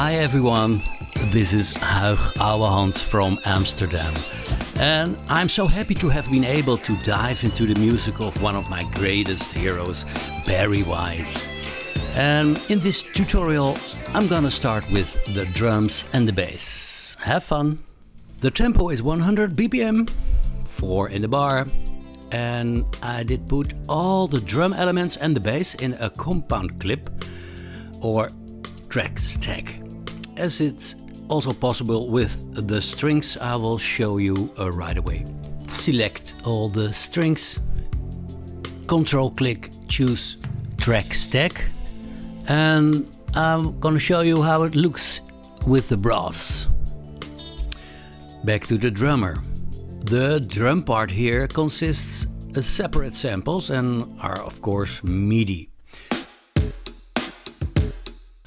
Hi everyone, this is Huig Ouwehand from Amsterdam. And I'm so happy to have been able to dive into the music of one of my greatest heroes, Barry White. And in this tutorial, I'm gonna start with the drums and the bass. Have fun! The tempo is 100 BPM, 4 in the bar. And I did put all the drum elements and the bass in a compound clip or track stack, as it's also possible with the strings I will show you right away. Select all the strings, control click, choose track stack, and I'm gonna show you how it looks with the brass. Back to the drummer. The drum part here consists of separate samples and are of course MIDI.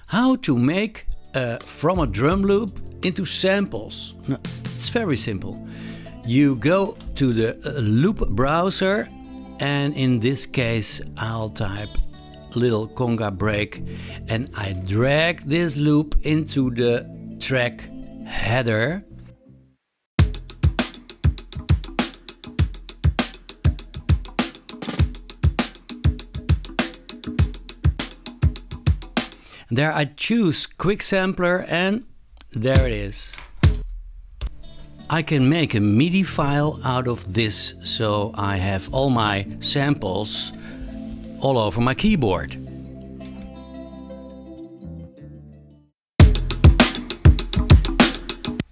How to make from a drum loop into samples? No, it's very simple. You go to the loop browser, and in this case I'll type little conga break, and I drag this loop into the track header. There I choose Quick Sampler, and there it is. I can make a MIDI file out of this, so I have all my samples all over my keyboard.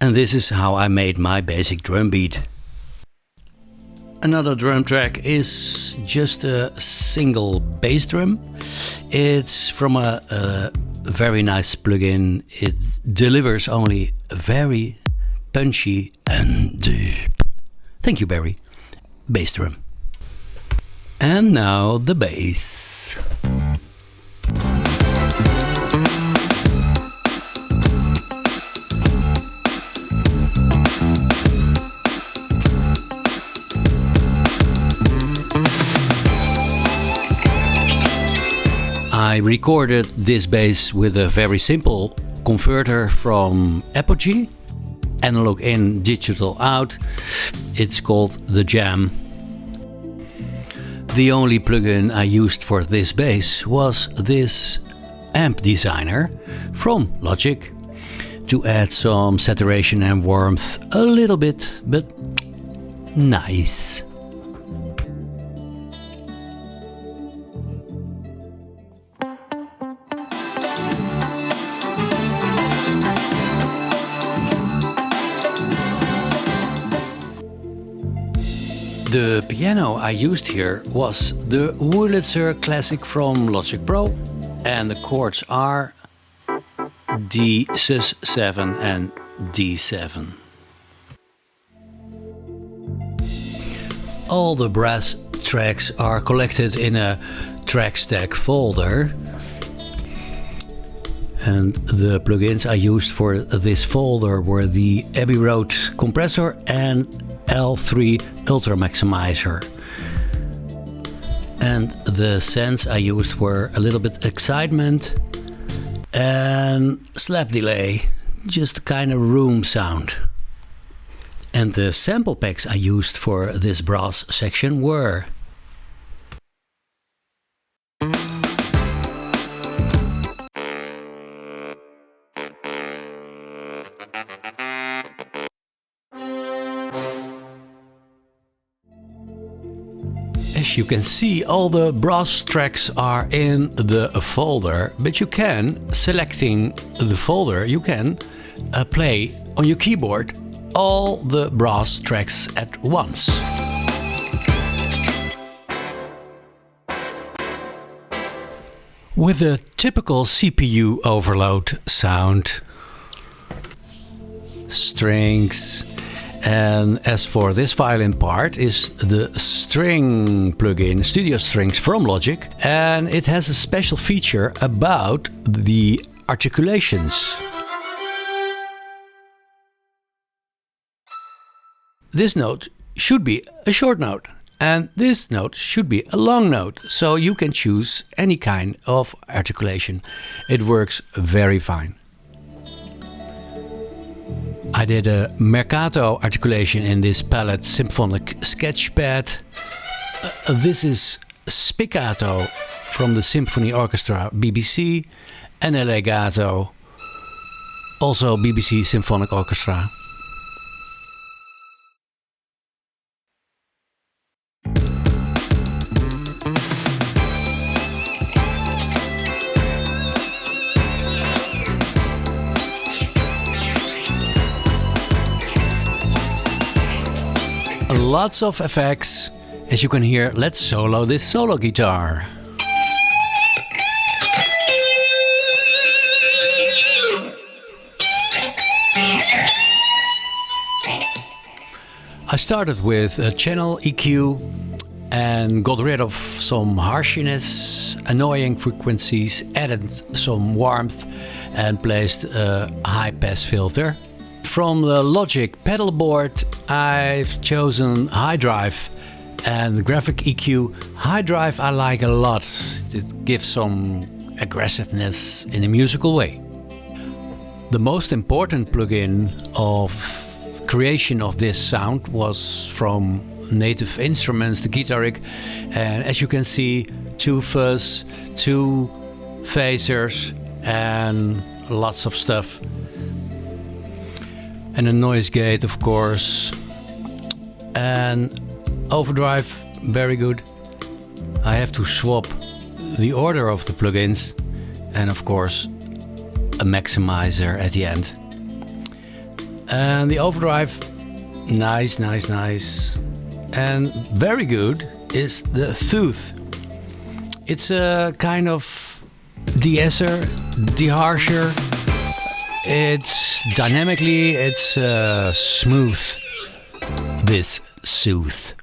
And this is how I made my basic drum beat. Another drum track is just a single bass drum. It's from a very nice plugin. It delivers only very punchy and deep. Thank you, Barry. Bass drum. And now the bass. I recorded this bass with a very simple converter from Apogee, analog in, digital out. It's called the Jam. The only plugin I used for this bass was this amp designer from Logic to add some saturation and warmth a little bit, but nice. The piano I used here was the Wurlitzer Classic from Logic Pro, and the chords are D sus7 and D7. All the brass tracks are collected in a track stack folder, and the plugins I used for this folder were the Abbey Road compressor and L3 Ultra Maximizer. And the sends I used were a little bit excitement and slap delay, just kind of room sound. And the sample packs I used for this brass section were As you can see, all the brass tracks are in the folder, but you can, selecting the folder, you can play on your keyboard all the brass tracks at once. With a typical CPU overload sound, strings. And as for this violin part is the string plugin, Studio Strings from Logic, and it has a special feature about the articulations. This note should be a short note, and this note should be a long note, so you can choose any kind of articulation. It works very fine. I did a Mercato articulation in this palette Symphonic Sketchpad. This is Spiccato from the Symphony Orchestra BBC, and a Legato, also BBC Symphonic Orchestra. Lots of effects. As you can hear, let's solo this solo guitar. I started with a channel EQ and got rid of some harshness, annoying frequencies, added some warmth and placed a high pass filter. From the Logic pedal board, I've chosen high drive and the graphic EQ. High drive I like a lot. It gives some aggressiveness in a musical way. The most important plugin of creation of this sound was from Native Instruments, the Guitar Rig, and as you can see, 2 fuzz, 2 phasers and lots of stuff. And a noise gate, of course, and overdrive, very good. I have to swap the order of the plugins, and of course a maximizer at the end. And the overdrive, nice. And very good is the tooth. It's a kind of de-esser, de-harsher. It's dynamically, it's smooth, this soothe.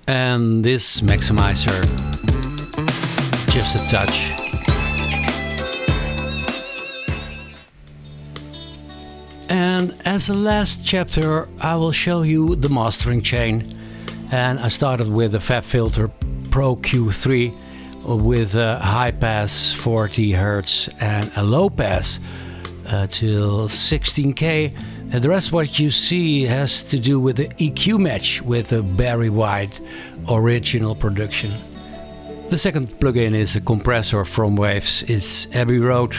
And this maximizer, just a touch. And as a last chapter, I will show you the mastering chain. And I started with the FabFilter Pro Q3 with a high pass 40 Hz and a low pass till 16K. And the rest what you see has to do with the EQ match with the Barry White original production. The second plugin is a compressor from Waves. It's Abbey Road,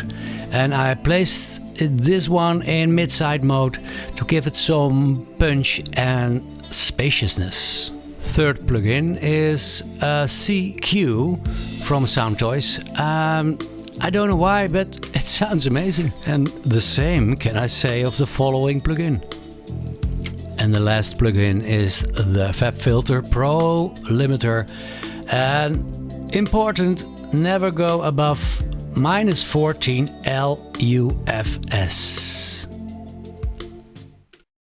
and I placed this one in mid-side mode to give it some punch and spaciousness. Third plugin is a CQ from Soundtoys. I don't know why, but it sounds amazing. And the same can I say of the following plugin. And the last plugin is the FabFilter Pro Limiter. And important, never go above -14 LUFS.